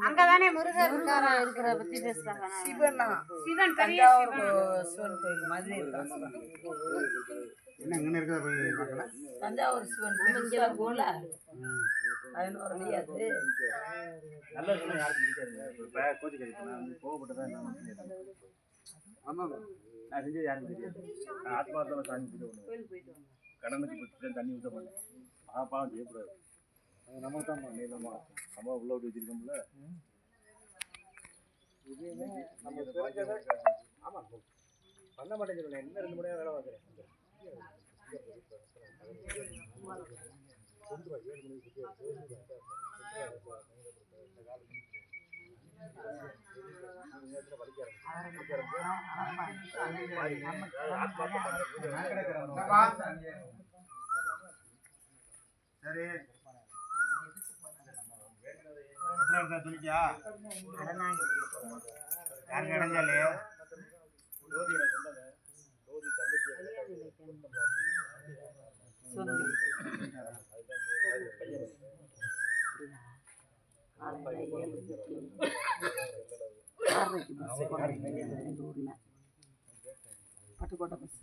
அங்கதானே முருகர் இருக்கிற பத்தி பேசுறாங்க. சிவன் தஞ்சாவூர் சிவன் கோயில் மாதிரி என்ன இங்க இருக்கிற போய் பார்க்கலாம். தஞ்சாவூர் சிவன் கோயில் போல 11 முடியாது. நல்ல விஷயம் யாருக்கு பிடிக்காது. கோச்சு கிடைக்கும் கோவப்பட்டதான் ஆமா நான் செஞ்சது யாருக்கு தெரியாது. ஆத்மார்த்தமா சாமி போயிட்டு கடனுக்கு தண்ணி ஊற்ற மாட்டேன். பாவம் செய்யக்கூடாது. நம்ம தான் நீளமா அம்மா உள்ள விட்டு வச்சிருக்கோம்ல. ஆமா பண்ண மாட்டேங்கிறேன். என்ன 2 மணி நேரம் வேலை பார்க்குறேன். சரி துணிக்கா யாருக்கு இடைஞ்சாலே பட்டுக்கோட்டை பஸ்